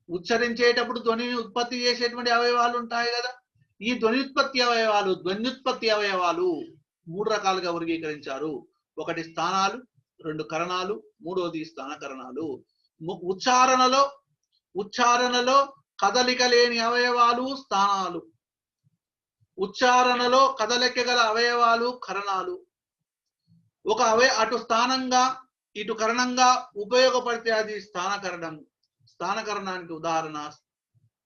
S1: ఉచ్చరించేటప్పుడు ధ్వనిని ఉత్పత్తి చేసేటువంటి అవయవాలు ఉంటాయి కదా. ఈ ధ్వనిుత్పత్తి అవయవాలు 3 రకాలుగా వర్గీకరించారు. ఒకటి స్థానాలు, 2 కరణాలు, మూడోది స్థానకరణాలు. ఉచ్చారణలో కదలిక లేని అవయవాలు స్థానాలు, ఉచ్చారణలో కదలిక గల అవయవాలు కరణాలు. అటు స్థానంగా ఇటు కరణంగా ఉపయోగపడితే అది స్థానకరణం. స్థానకరణానికి ఉదాహరణ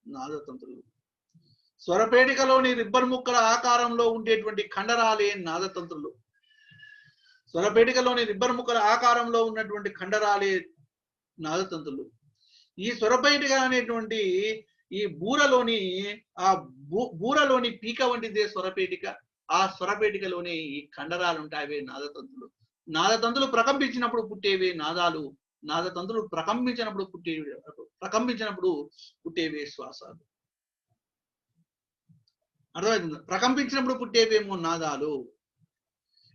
S1: నాదతంతులు. స్వరపేటికలోని రిబ్బన్ ముక్కల ఆకారంలో ఉండేటువంటి కండరాలే నాదతంతులు. స్వరపేటికలోని రిబ్బన్ ముక్కల ఆకారంలో ఉన్నటువంటి కండరాలే నాదతంతులు. ఈ స్వరపేటిక అనేటువంటి ఈ బూరలోని పీక వంటిదే స్వరపేటిక. ఆ స్వరపేటికలోని ఈ కండరాలు ఉంటాయి నాదతంతులు. నాదతంతులు ప్రకంపించినప్పుడు పుట్టేవే నాదాలు. నాదతంతులు ప్రకంపించినప్పుడు పుట్టేవే శ్వాసాలు. అర్థమవుతుంది? ప్రకంపించినప్పుడు పుట్టేవేమో నాదాలు.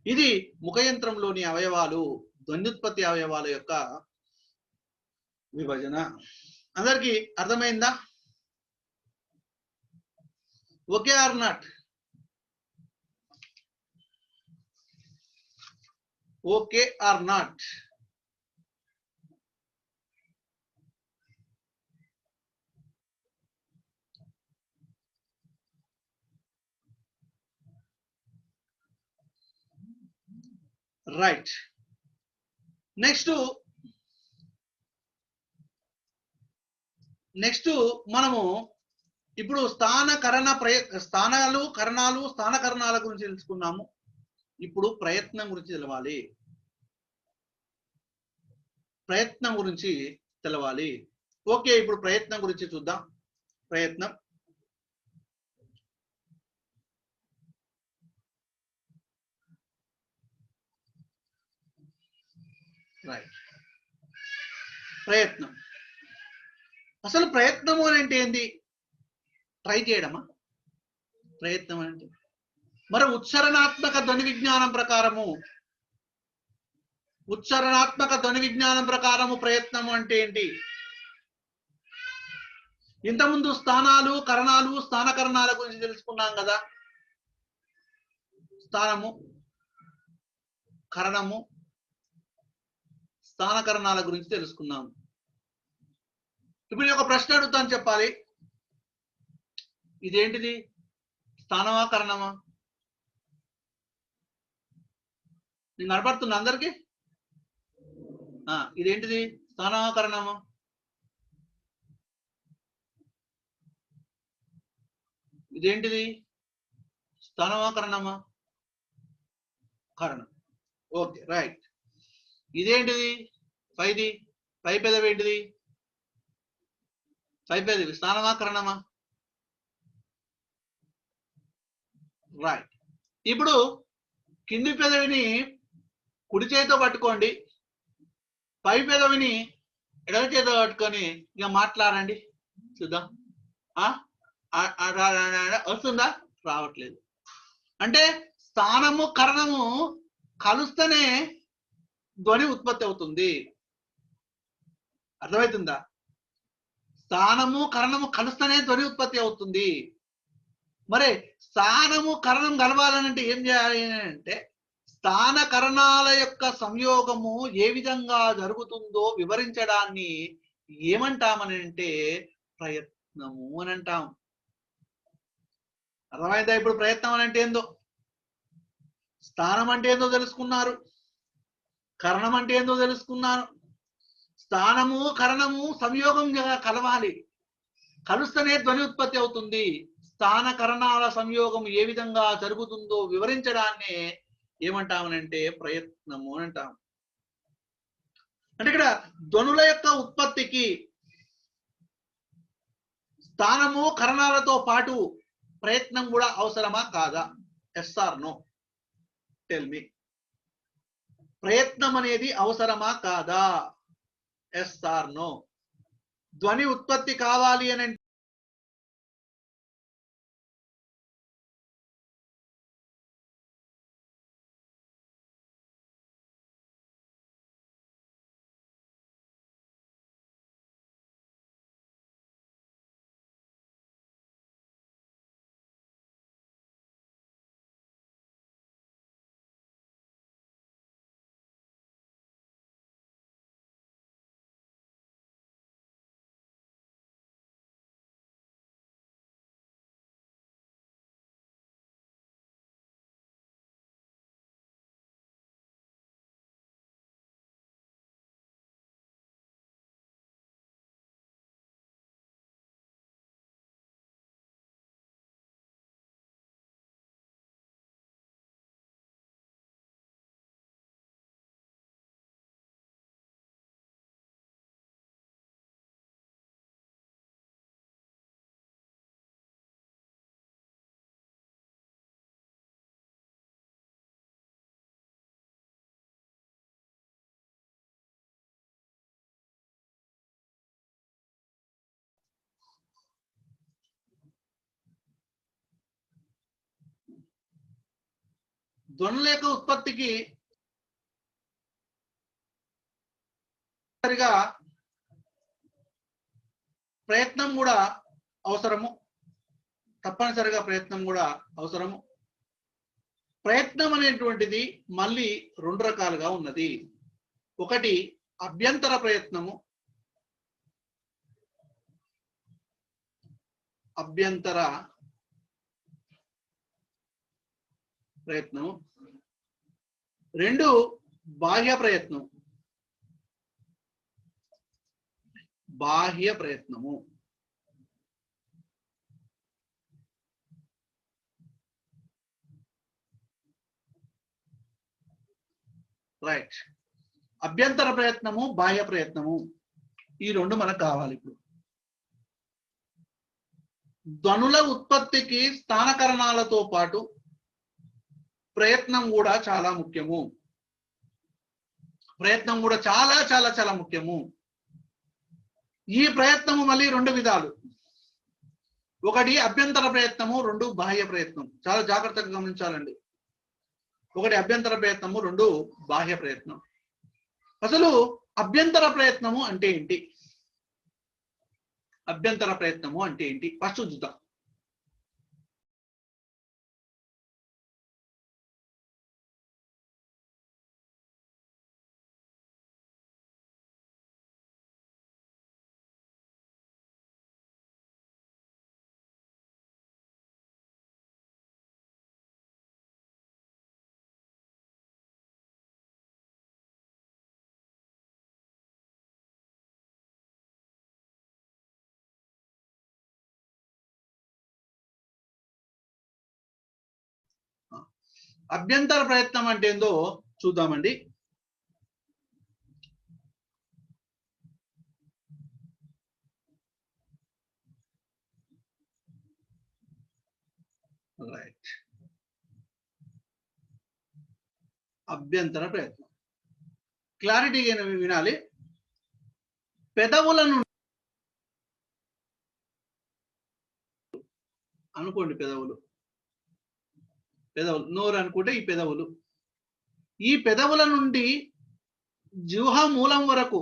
S1: ఇది ముఖయంత్రంలోని అవయవాలు, ధ్వన్యుత్పత్తి అవయవాల యొక్క విభజన. అందరికి అర్థమైందా? Okay or not? Okay or not? Right. Next మనము ఇప్పుడు స్థానాలు, కరణాలు, స్థానకరణాల గురించి తెలుసుకున్నాము. ఇప్పుడు ప్రయత్నం గురించి తెలవాలి. ఓకే, ఇప్పుడు ప్రయత్నం గురించి చూద్దాం. ప్రయత్నం రైట్. ప్రయత్నం అసలు ప్రయత్నము అంటే ఏంటి? ట్రై చేయడమా ప్రయత్నం అంటే? మరి ఉచ్చారణాత్మక ధ్వని విజ్ఞానం ప్రకారము ప్రయత్నము అంటే ఏంటి? ఇంతకుముందు స్థానాలు, కరణాలు, స్థానకరణాల గురించి తెలుసుకున్నాం కదా. స్థానము, కరణము, స్థానకరణాల గురించి తెలుసుకున్నాము. ఇప్పుడు ఒక ప్రశ్న అడుగుతాను, చెప్పాలి. ఇదేంటిది? స్థానమా, కరణమా? నేను కనపడుతున్నా అందరికి? ఇదేంటిది? స్థానమా, కరణమా? ఇదేంటిది? స్థానమా, కరణమా? కరణం. Okay, right. ఇదేంటిది? పై పెదవి ఏంటిది? పై పెదవి. స్థానమా, కరణమా? రైట్. ఇప్పుడు కింది పెదవిని కుడి చేతితో పట్టుకోండి, పై పెదవిని ఎడమ చేతితో పట్టుకొని ఇక మాట్లాడండి, చూద్దాం. వస్తుందా? రావట్లేదు. అంటే స్థానము, కరణము కలుస్తేనే ధ్వని ఉత్పత్తి అవుతుంది. అర్థమవుతుందా? స్థానము, కరణము కలుస్తేనే ధ్వని ఉత్పత్తి అవుతుంది. మరి స్థానము, కరణం కలవాలనంటే ఏం చేయాలి అంటే, స్థాన కరణాల యొక్క సంయోగము ఏ విధంగా జరుగుతుందో వివరించడాన్ని ఏమంటామని అంటే ప్రయత్నము అని అంటాం. అర్థమైందా? ఇప్పుడు ప్రయత్నం అని అంటే ఏందో, స్థానం అంటే ఏందో తెలుసుకున్నారు, కరణం అంటే ఏందో తెలుసుకున్నారు. స్థానము, కరణము సంయోగం కలవాలి, కలుస్తేనే ధ్వని ఉత్పత్తి అవుతుంది. స్థానకరణాల సంయోగం ఏ విధంగా జరుగుతుందో వివరించడాన్ని ఏమంటామనంటే ప్రయత్నము అని అంటాం. అంటే ఇక్కడ ధ్వనుల యొక్క ఉత్పత్తికి స్థానము కరణాలతో పాటు ప్రయత్నం కూడా అవసరమా కాదా? Yes or no? Tell me. ప్రయత్నం అనేది అవసరమా కాదా? Yes or no? ధ్వని ఉత్పత్తి కావాలి అని ధ్వనుల యొక్క ఉత్పత్తికి సరిగా ప్రయత్నం కూడా అవసరము. తప్పనిసరిగా ప్రయత్నం కూడా అవసరము. ప్రయత్నం అనేటువంటిది మళ్ళీ రెండు రకాలుగా ఉన్నది. ఒకటి అభ్యంతర ప్రయత్నము, అభ్యంతర ప్రయత్నము. రెండు బాహ్య ప్రయత్నం, బాహ్య ప్రయత్నము. రైట్. అభ్యంతర ప్రయత్నము, బాహ్య ప్రయత్నము, ఈ రెండు మనకు కావాలి. ఇప్పుడు ధ్వనుల ఉత్పత్తికి స్థానకరణాలతో పాటు ప్రయత్నం కూడా చాలా ముఖ్యము. ప్రయత్నం కూడా చాలా చాలా చాలా ముఖ్యము. ఈ ప్రయత్నము మళ్ళీ రెండు విధాలు. ఒకటి అభ్యంతర ప్రయత్నము, రెండు బాహ్య ప్రయత్నం. చాలా జాగ్రత్తగా గమనించాలండి. ఒకటి అభ్యంతర ప్రయత్నము, రెండు బాహ్య ప్రయత్నం. అసలు అభ్యంతర ప్రయత్నము అంటే ఏంటి? అభ్యంతర ప్రయత్నము అంటే ఏంటి? ఫస్ట్ చూద్దాం. అభ్యంతర ప్రయత్నం అంటే ఏందో చూద్దామండి. రైట్. అభ్యంతర ప్రయత్నం క్లారిటీగా వినాలి. పెదవులను అనుకోండి, పెదవులు, పెదవులు, నోరు అనుకుంటే ఈ పెదవులు. ఈ పెదవుల నుండి జిహ్వ మూలం వరకు